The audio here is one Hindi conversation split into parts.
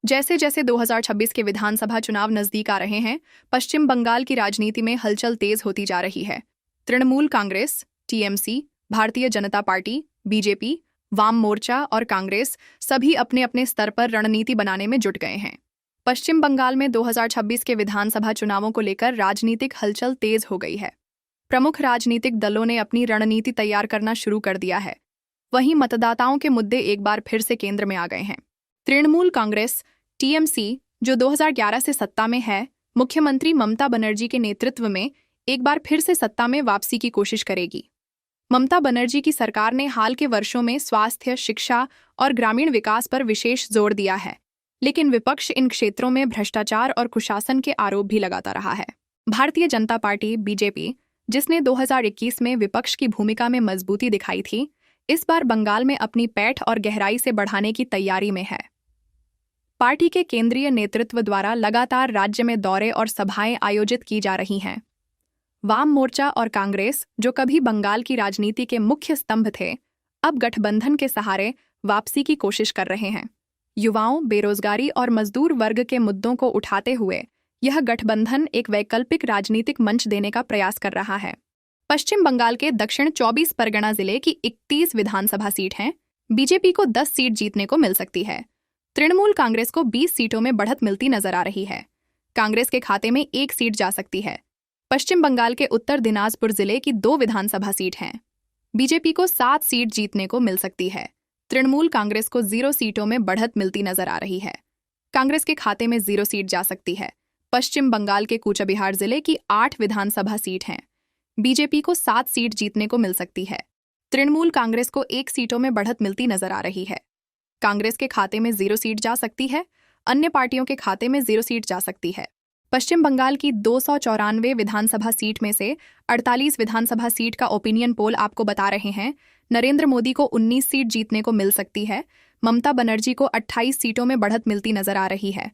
जैसे जैसे 2026 के विधानसभा चुनाव नजदीक आ रहे हैं, पश्चिम बंगाल की राजनीति में हलचल तेज होती जा रही है। Trinamool Congress, TMC, Bharatiya Janata party, BJP, वाम मोर्चा और कांग्रेस सभी अपने अपने स्तर पर रणनीति बनाने में जुट गए हैं। पश्चिम बंगाल में 2026 के विधानसभा चुनावों को लेकर राजनीतिक हलचल तेज हो गई है। प्रमुख राजनीतिक दलों ने अपनी रणनीति तैयार करना शुरू कर दिया है। वहीं मतदाताओं के मुद्दे एक बार फिर से केंद्र में आ गए हैं। तृणमूल कांग्रेस, टीएमसी, जो 2011 से सत्ता में है, मुख्यमंत्री ममता बनर्जी के नेतृत्व में एक बार फिर से सत्ता में वापसी की कोशिश करेगी। ममता बनर्जी की सरकार ने हाल के वर्षों में स्वास्थ्य, शिक्षा और ग्रामीण विकास पर विशेष जोर दिया है, लेकिन विपक्ष इन क्षेत्रों में भ्रष्टाचार और कुशासन के आरोप भी लगाता रहा है। भारतीय जनता पार्टी, बीजेपी, जिसने 2021 में विपक्ष की भूमिका में मजबूती दिखाई थी, इस बार बंगाल में अपनी पैठ और गहराई से बढ़ाने की तैयारी में है। पार्टी के केंद्रीय नेतृत्व द्वारा लगातार राज्य में दौरे और सभाएं आयोजित की जा रही हैं। वाम मोर्चा और कांग्रेस, जो कभी बंगाल की राजनीति के मुख्य स्तंभ थे, अब गठबंधन के सहारे वापसी की कोशिश कर रहे हैं। युवाओं, बेरोजगारी और मजदूर वर्ग के मुद्दों को उठाते हुए यह गठबंधन एक वैकल्पिक राजनीतिक मंच देने का प्रयास कर रहा है। पश्चिम बंगाल के दक्षिण 24 परगना जिले की 31 विधानसभा सीट हैं। बीजेपी को 10 सीट जीतने को मिल सकती है। तृणमूल कांग्रेस को 20 सीटों में बढ़त मिलती नजर आ रही है। कांग्रेस के खाते में 1 सीट जा सकती है। पश्चिम बंगाल के उत्तर दिनाजपुर जिले की 2 विधानसभा सीट हैं। बीजेपी को 7 सीट जीतने को मिल सकती है। तृणमूल कांग्रेस को 0 सीटों में बढ़त मिलती नजर आ रही है। कांग्रेस के खाते में 0 सीट जा सकती है। पश्चिम बंगाल के कूचबिहार जिले की 8 विधानसभा सीट हैं। बीजेपी को 7 सीट जीतने को मिल सकती है। तृणमूल कांग्रेस को 1 सीटों में बढ़त मिलती नजर आ रही है। कांग्रेस के खाते में 0 सीट जा सकती है। अन्य पार्टियों के खाते में 0 सीट जा सकती है। पश्चिम बंगाल की 294 विधानसभा सीट में से 48 विधानसभा सीट का ओपिनियन पोल आपको बता रहे हैं नरेंद्र मोदी को 19 सीट जीतने को मिल सकती है। ममता बनर्जी को 28 सीटों में बढ़त मिलती नजर आ रही है।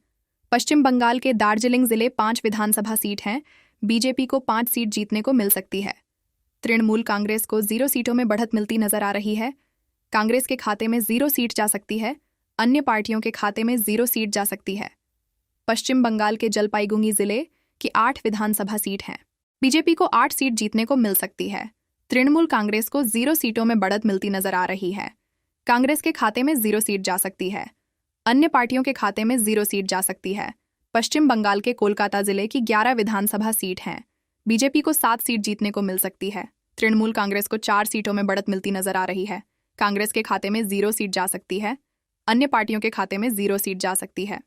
पश्चिम बंगाल के दार्जिलिंग जिले 5 विधानसभा सीट हैं। बीजेपी को 5 सीट जीतने को मिल सकती है। तृणमूल कांग्रेस को 0 सीटों में बढ़त मिलती नजर आ रही है। कांग्रेस के खाते में 0 सीट जा सकती है। अन्य पार्टियों के खाते में 0 सीट जा सकती है। पश्चिम बंगाल के जलपाईगुड़ी जिले की 8 विधानसभा सीट हैं। बीजेपी को 8 सीट जीतने को मिल सकती है। तृणमूल कांग्रेस को 0 सीटों में बढ़त मिलती नजर आ रही है। कांग्रेस के खाते में 0 सीट जा सकती है। अन्य पार्टियों के खाते में 0 सीट जा सकती है। पश्चिम बंगाल के कोलकाता जिले की 11 विधानसभा सीट हैं। बीजेपी को 7 सीट जीतने को मिल सकती है। तृणमूल कांग्रेस को 4 सीटों में बढ़त मिलती नजर आ रही है। कांग्रेस के खाते में 0 सीट जा सकती है। अन्य पार्टियों के खाते में 0 सीट जा सकती है।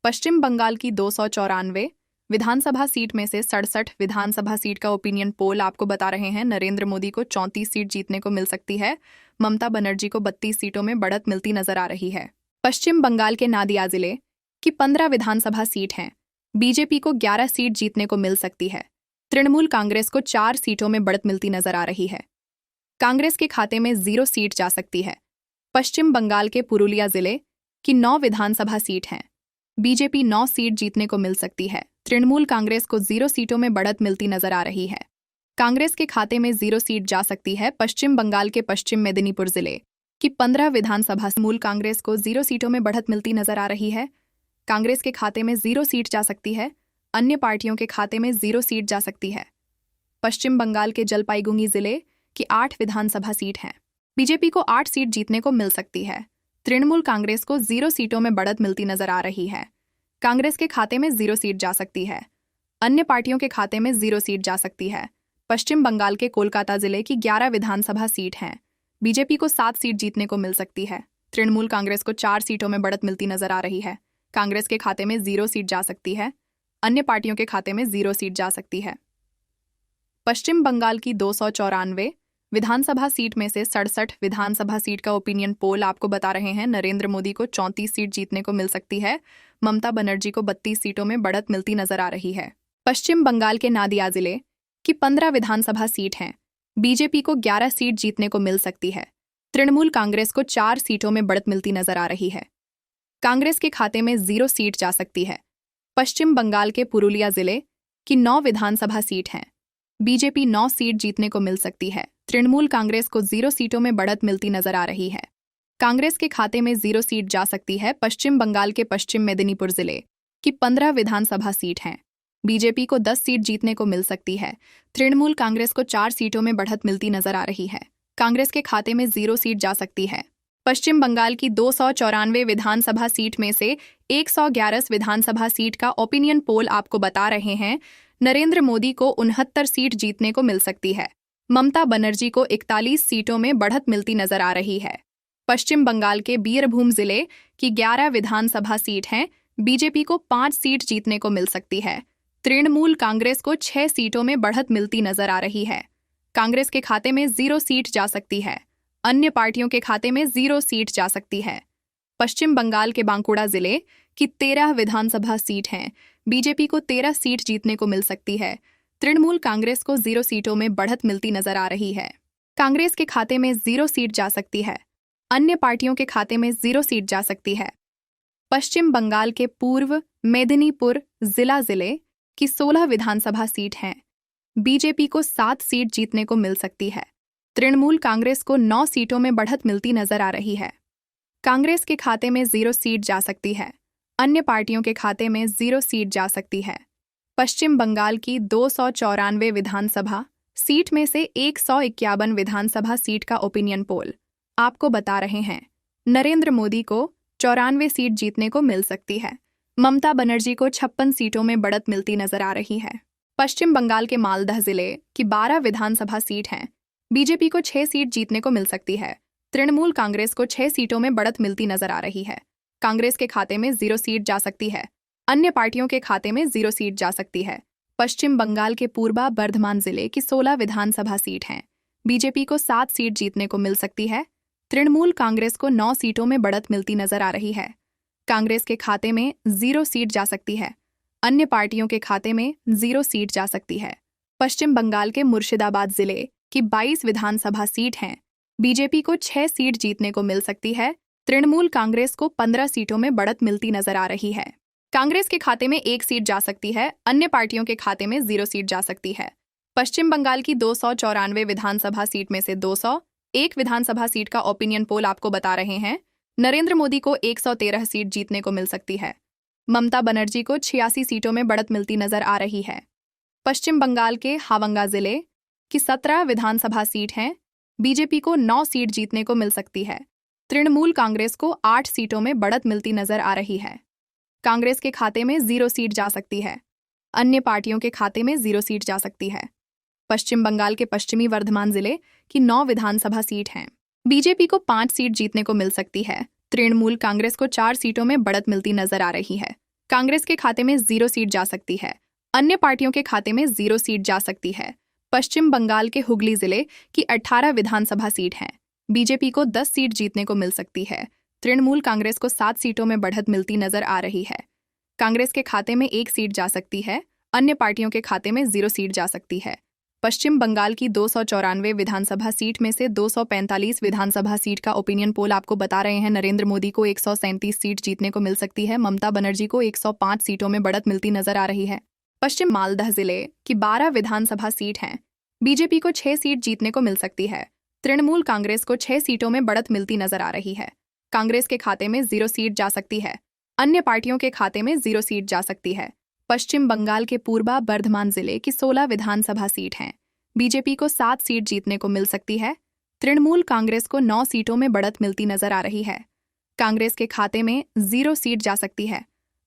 पश्चिम बंगाल की 294 विधानसभा सीट में से 67 विधानसभा सीट का ओपिनियन पोल आपको बता रहे हैं नरेंद्र मोदी को 34 सीट जीतने को मिल सकती है। ममता बनर्जी को 32 सीटों में बढ़त मिलती नजर आ रही है। पश्चिम बंगाल के नादिया जिले की 15 विधानसभा सीट हैं। बीजेपी को 11 सीट जीतने को मिल सकती है। तृणमूल कांग्रेस को 4 सीटों में बढ़त मिलती नजर आ रही है। कांग्रेस के खाते में 0 सीट जा सकती है। पश्चिम बंगाल के पुरुलिया जिले की 9 विधानसभा सीट हैं। बीजेपी 9 सीट जीतने को मिल सकती है। तृणमूल कांग्रेस को 0 सीटों में बढ़त मिलती नजर आ रही है। कांग्रेस के खाते में 0 सीट जा सकती है। पश्चिम बंगाल के पश्चिम मेदिनीपुर जिले की 15 विधानसभा मूल कांग्रेस को 0 सीटों में बढ़त मिलती नजर आ रही है। कांग्रेस के खाते में 0 सीट जा सकती है। अन्य पार्टियों के खाते में 0 सीट जा सकती है। पश्चिम बंगाल के जलपाईगुड़ी जिले की 8 विधानसभा सीट हैं। बीजेपी को 8 सीट जीतने को मिल सकती है। तृणमूल कांग्रेस को 0 सीटों में बढ़त मिलती नजर आ रही है। कांग्रेस के खाते में 0 सीट जा सकती है। अन्य पार्टियों के खाते में 0 सीट जा सकती है। पश्चिम बंगाल के कोलकाता जिले की 11 विधानसभा सीट हैं। बीजेपी को 7 सीट जीतने को मिल सकती है। तृणमूल कांग्रेस को 4 सीटों में बढ़त मिलती नजर आ रही है। कांग्रेस के खाते में 0 सीट जा सकती है। अन्य पार्टियों के खाते में 0 सीट जा सकती है। पश्चिम बंगाल की 294 विधानसभा सीट में से 67 विधानसभा सीट का ओपिनियन पोल आपको बता रहे हैं नरेंद्र मोदी को 34 सीट जीतने को मिल सकती है। ममता बनर्जी को 32 सीटों में बढ़त मिलती नजर आ रही है। पश्चिम बंगाल के नादिया जिले की 15 विधानसभा सीट हैं। बीजेपी को 11 सीट जीतने को मिल सकती है। तृणमूल कांग्रेस को 4 सीटों में बढ़त मिलती नजर आ रही है। कांग्रेस के खाते में 0 सीट जा सकती है। पश्चिम बंगाल के पुरुलिया जिले की 9 विधानसभा सीट हैं। बीजेपी 9 सीट जीतने को मिल सकती है। तृणमूल कांग्रेस को 0 सीटों में बढ़त मिलती नजर आ रही है। कांग्रेस के खाते में 0 सीट जा सकती है। पश्चिम बंगाल के पश्चिम मेदिनीपुर जिले की 15 विधानसभा सीट हैं। बीजेपी को 10 सीट जीतने को मिल सकती है। तृणमूल कांग्रेस को 4 सीटों में बढ़त मिलती नजर आ रही है। कांग्रेस के खाते में 0 सीट जा सकती है। पश्चिम बंगाल की 294 विधानसभा सीट में से 111 विधानसभा सीट का ओपिनियन पोल आपको बता रहे हैं नरेंद्र मोदी को 69 सीट जीतने को मिल सकती है। ममता बनर्जी को 41 सीटों में बढ़त मिलती नजर आ रही है। पश्चिम बंगाल के बीरभूम जिले की 11 विधानसभा सीट हैं। बीजेपी को 5 सीट जीतने को मिल सकती है। तृणमूल कांग्रेस को 6 सीटों में बढ़त मिलती नजर आ रही है। कांग्रेस के खाते में 0 सीट जा सकती है। अन्य पार्टियों के खाते में 0 सीट जा सकती है। पश्चिम बंगाल के बांकुड़ा जिले की 13 विधानसभा सीट हैं। बीजेपी को 13 सीट जीतने को मिल सकती है। तृणमूल कांग्रेस को 0 सीटों में बढ़त मिलती नजर आ रही है। कांग्रेस के खाते में 0 सीट जा सकती है। अन्य पार्टियों के खाते में 0 सीट जा सकती है। पश्चिम बंगाल के पूर्व मेदिनीपुर जिले की 16 विधानसभा सीट हैं। बीजेपी को 7 सीट जीतने को मिल सकती है। तृणमूल कांग्रेस को 9 सीटों में बढ़त मिलती नजर आ रही है। कांग्रेस के खाते में 0 सीट जा सकती है। अन्य पार्टियों के खाते में 0 सीट जा सकती है। पश्चिम बंगाल की 294 विधानसभा सीट में से 151 विधानसभा सीट का ओपिनियन पोल आपको बता रहे हैं नरेंद्र मोदी को 94 सीट जीतने को मिल सकती है। ममता बनर्जी को 56 सीटों में बढ़त मिलती नजर आ रही है। पश्चिम बंगाल के मालदह जिले की 12 विधानसभा सीट हैं। बीजेपी को 6 सीट जीतने को मिल सकती है। तृणमूल कांग्रेस को 6 सीटों में बढ़त मिलती नजर आ रही है। कांग्रेस के खाते में 0 सीट जा सकती है। अन्य पार्टियों के खाते में 0 सीट जा सकती है। पश्चिम बंगाल के पूर्वा बर्धमान जिले की 16 विधानसभा सीट हैं। बीजेपी को 7 सीट जीतने को मिल सकती है। तृणमूल कांग्रेस को 9 सीटों में बढ़त मिलती नजर आ रही है। कांग्रेस के खाते में 0 सीट जा सकती है। अन्य पार्टियों के खाते में 0 सीट जा सकती है। पश्चिम बंगाल के मुर्शिदाबाद जिले की 22 विधानसभा सीट हैं। बीजेपी को 6 सीट जीतने को मिल सकती है। तृणमूल कांग्रेस को 15 सीटों में बढ़त मिलती नजर आ रही है। कांग्रेस के खाते में 1 सीट जा सकती है। अन्य पार्टियों के खाते में 0 सीट जा सकती है। पश्चिम बंगाल की 294 विधानसभा सीट में से 201 विधानसभा सीट का ओपिनियन पोल आपको बता रहे हैं नरेंद्र मोदी को 113 सीट जीतने को मिल सकती है। ममता बनर्जी को 86 सीटों में बढ़त मिलती नजर आ रही है। पश्चिम बंगाल के हावंगा जिले की 17 विधानसभा सीट हैं। बीजेपी को 9 सीट जीतने को मिल सकती है। तृणमूल कांग्रेस को 8 सीटों में बढ़त मिलती नजर आ रही है। कांग्रेस के खाते में 0 सीट जा सकती है। अन्य पार्टियों के खाते में 0 सीट जा सकती है। पश्चिम बंगाल के पश्चिमी वर्धमान जिले की 9 विधानसभा सीट हैं। बीजेपी को 5 सीट जीतने को मिल सकती है। तृणमूल कांग्रेस को 4 सीटों में बढ़त मिलती नजर आ रही है। कांग्रेस के खाते में 0 सीट जा सकती है। अन्य पार्टियों के खाते में 0 सीट जा सकती है। पश्चिम बंगाल के हुगली जिले की 18 विधानसभा सीट हैं। बीजेपी को 10 सीट जीतने को मिल सकती है। तृणमूल कांग्रेस को 7 सीटों में बढ़त मिलती नजर आ रही है। कांग्रेस के खाते में 1 सीट जा सकती है। अन्य पार्टियों के खाते में 0 सीट जा सकती है। पश्चिम बंगाल की 294 विधानसभा सीट में से 245 विधानसभा सीट का ओपिनियन पोल आपको बता रहे हैं नरेंद्र मोदी को 137 सीट जीतने को मिल सकती है। ममता बनर्जी को 105 सीटों में बढ़त मिलती नजर आ रही है। पश्चिम मालदह जिले की 12 विधानसभा सीट हैं। बीजेपी को 6 सीट जीतने को मिल सकती है। तृणमूल कांग्रेस को 6 सीटों में बढ़त मिलती नजर आ रही है। कांग्रेस के खाते में 0 सीट जा सकती है। अन्य पार्टियों के खाते में 0 सीट जा सकती है। पश्चिम बंगाल के पूर्वा बर्धमान जिले की 16 विधानसभा सीट हैं। बीजेपी को 7 सीट जीतने को मिल सकती है। तृणमूल कांग्रेस को 9 सीटों में बढ़त मिलती नजर आ रही है। कांग्रेस के खाते में 0 सीट जा सकती है।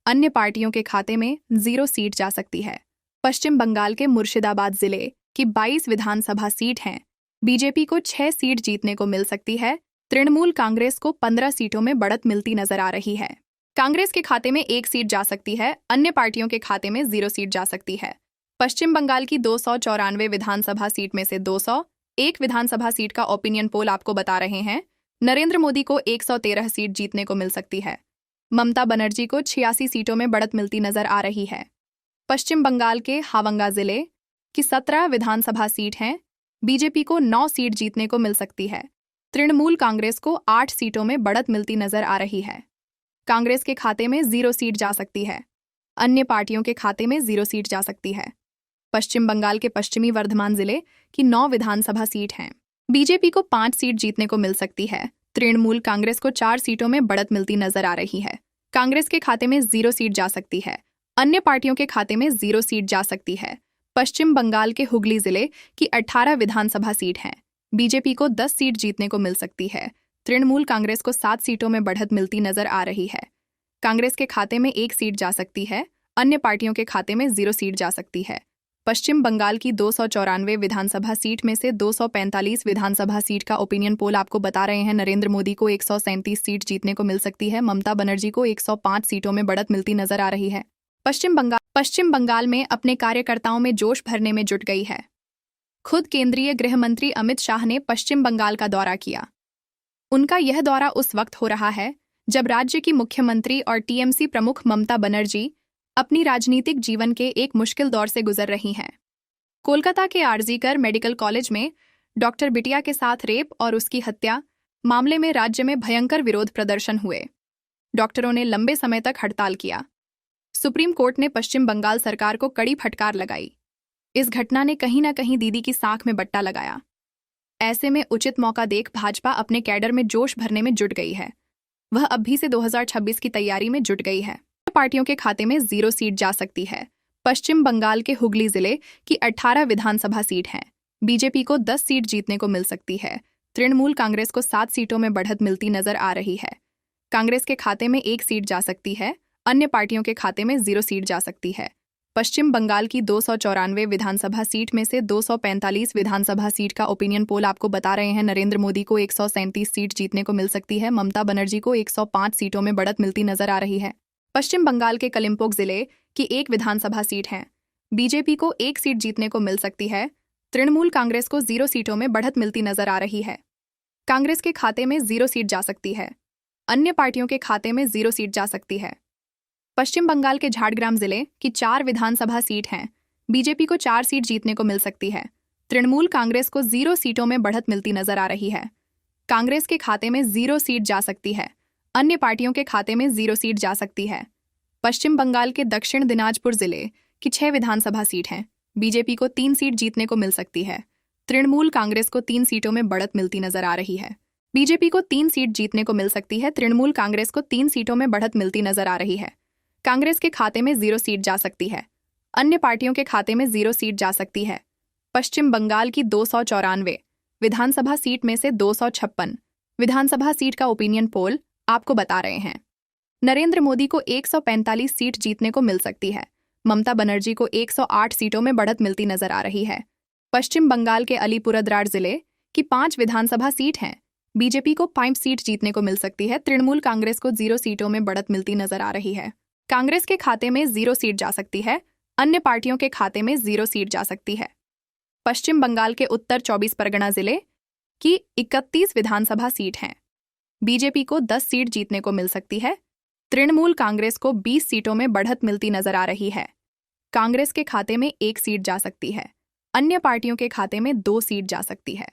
अन्य पार्टियों के खाते में 0 सीट जा सकती है। पश्चिम बंगाल के मुर्शिदाबाद जिले की 22 विधानसभा सीट हैं। बीजेपी को 6 सीट जीतने को मिल सकती है। तृणमूल कांग्रेस को 15 सीटों में बढ़त मिलती नजर आ रही है। कांग्रेस के खाते में 1 सीट जा सकती है। अन्य पार्टियों के खाते में 0 सीट जा सकती है। पश्चिम बंगाल की 294 विधानसभा सीट में से 201 विधानसभा सीट का ओपिनियन पोल आपको बता रहे हैं नरेंद्र मोदी को 113 सीट जीतने को मिल सकती है। ममता बनर्जी को 86 सीटों में बढ़त मिलती नजर आ रही है। पश्चिम बंगाल के हावंगा जिले की 17 विधानसभा सीट हैं। बीजेपी को 9 सीट जीतने को मिल सकती है। तृणमूल कांग्रेस को 8 सीटों में बढ़त मिलती नजर आ रही है। कांग्रेस के खाते में 0 सीट जा सकती है। अन्य पार्टियों के खाते में 0 सीट जा सकती है। पश्चिम बंगाल के पश्चिमी वर्धमान जिले की 9 विधानसभा सीट हैं। बीजेपी को 5 सीट जीतने को मिल सकती है। तृणमूल कांग्रेस को 4 सीटों में बढ़त मिलती नजर आ रही है। कांग्रेस के खाते में 0 सीट जा सकती है, अन्य पार्टियों के खाते में 0 सीट जा सकती है। पश्चिम बंगाल के हुगली जिले की 18 विधानसभा सीट हैं। बीजेपी को 10 सीट जीतने को मिल सकती है। तृणमूल कांग्रेस को 7 सीटों में बढ़त मिलती नजर आ रही है। कांग्रेस के खाते में 1 सीट जा सकती है, अन्य पार्टियों के खाते में 0 सीट जा सकती है। पश्चिम बंगाल की 294 विधानसभा सीट में से 245 विधानसभा सीट का ओपिनियन पोल आपको बता रहे हैं नरेंद्र मोदी को 137 सीट जीतने को मिल सकती है। ममता बनर्जी को 105 सीटों में बढ़त मिलती नजर आ रही है। पश्चिम बंगाल में अपने कार्यकर्ताओं में जोश भरने में जुट गई है। खुद केंद्रीय गृह मंत्री अमित शाह ने पश्चिम बंगाल का दौरा किया। उनका यह दौरा उस वक्त हो रहा है जब राज्य की मुख्यमंत्री और टीएमसी प्रमुख ममता बनर्जी अपनी राजनीतिक जीवन के एक मुश्किल दौर से गुजर रही हैं। कोलकाता के आरजीकर मेडिकल कॉलेज में डॉक्टर बिटिया के साथ रेप और उसकी हत्या मामले में राज्य में भयंकर विरोध प्रदर्शन हुए। डॉक्टरों ने लंबे समय तक हड़ताल किया। सुप्रीम कोर्ट ने पश्चिम बंगाल सरकार को कड़ी फटकार लगाई। इस घटना ने कहीं न कहीं दीदी की साख में बट्टा लगाया। ऐसे में उचित मौका देख भाजपा अपने कैडर में जोश भरने में जुट गई है। वह अभी से 2026 की तैयारी में जुट गई है। पार्टियों के खाते में 0 सीट जा सकती है। पश्चिम बंगाल के हुगली जिले की 18 विधानसभा सीट हैं। बीजेपी को 10 सीट जीतने को मिल सकती है। तृणमूल कांग्रेस को 7 सीटों में बढ़त मिलती नजर आ रही है। कांग्रेस के खाते में 1 सीट जा सकती है, अन्य पार्टियों के खाते में 0 सीट जा सकती है। पश्चिम बंगाल की 294 विधानसभा सीट में से 245 विधानसभा सीट का ओपिनियन पोल आपको बता रहे हैं नरेंद्र मोदी को 137 सीट जीतने को मिल सकती है। ममता बनर्जी को 105 सीटों में बढ़त मिलती नजर आ रही है। पश्चिम बंगाल के कलिम्पोंग जिले की 1 विधानसभा सीट है। बीजेपी को 1 सीट जीतने को मिल सकती है। तृणमूल कांग्रेस को 0 सीटों में बढ़त मिलती नजर आ रही है। कांग्रेस के खाते में 0 सीट जा सकती है, अन्य पार्टियों के खाते में 0 सीट जा सकती है। पश्चिम बंगाल के झारग्राम जिले की 4 विधानसभा सीट हैं। बीजेपी को 4 सीट जीतने को मिल सकती है। तृणमूल कांग्रेस को 0 सीटों में बढ़त मिलती नजर आ रही है। कांग्रेस के खाते में 0 सीट जा सकती है, अन्य पार्टियों के खाते में 0 सीट जा सकती है। पश्चिम बंगाल के दक्षिण दिनाजपुर जिले की 6 विधानसभा सीट हैं। बीजेपी को 3 सीट जीतने को मिल सकती है। तृणमूल कांग्रेस को 3 सीटों में बढ़त मिलती नजर आ रही है। बीजेपी को 3 सीट जीतने को मिल सकती है। तृणमूल कांग्रेस को 3 सीटों में बढ़त मिलती नजर आ रही है। कांग्रेस के खाते में 0 सीट जा सकती है, अन्य पार्टियों के खाते में 0 सीट जा सकती है। पश्चिम बंगाल की 294 विधानसभा सीट में से 256 विधानसभा सीट का ओपिनियन पोल आपको बता रहे हैं नरेंद्र मोदी को 145 सीट जीतने को मिल सकती है। ममता बनर्जी को 108 सीटों में बढ़त मिलती नजर आ रही है। पश्चिम बंगाल के अलीपुरद्वार जिले की 5 विधानसभा सीट हैं। बीजेपी को 5 सीट जीतने को मिल सकती है। तृणमूल कांग्रेस को 0 सीटों में बढ़त मिलती नजर आ रही है। कांग्रेस के खाते में 0 सीट जा सकती है, अन्य पार्टियों के खाते में 0 सीट जा सकती है। पश्चिम बंगाल के उत्तर 24 परगना जिले की 31 विधानसभा सीट हैं। बीजेपी को 10 सीट जीतने को मिल सकती है। तृणमूल कांग्रेस को 20 सीटों में बढ़त मिलती नजर आ रही है। कांग्रेस के खाते में 1 सीट जा सकती है, अन्य पार्टियों के खाते में 2 सीट जा सकती है।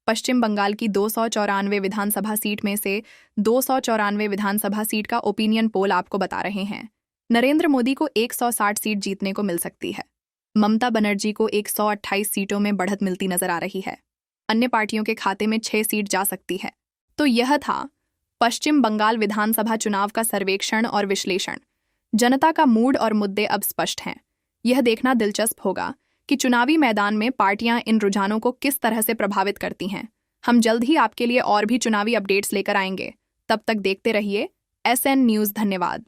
पश्चिम बंगाल की 294 विधानसभा सीट में से 294 विधानसभा सीट का ओपिनियन पोल आपको बता रहे हैं नरेंद्र मोदी को 160 सीट जीतने को मिल सकती है। ममता बनर्जी को 128 सीटों में बढ़त मिलती नजर आ रही है। अन्य पार्टियों के खाते में 6 सीट जा सकती है। तो यह था पश्चिम बंगाल विधानसभा चुनाव का सर्वेक्षण और विश्लेषण। जनता का मूड और मुद्दे अब स्पष्ट हैं। यह देखना दिलचस्प होगा कि चुनावी मैदान में पार्टियां इन रुझानों को किस तरह से प्रभावित करती हैं। हम जल्द ही आपके लिए और भी चुनावी अपडेट्स लेकर आएंगे। तब तक देखते रहिए SN न्यूज़। धन्यवाद।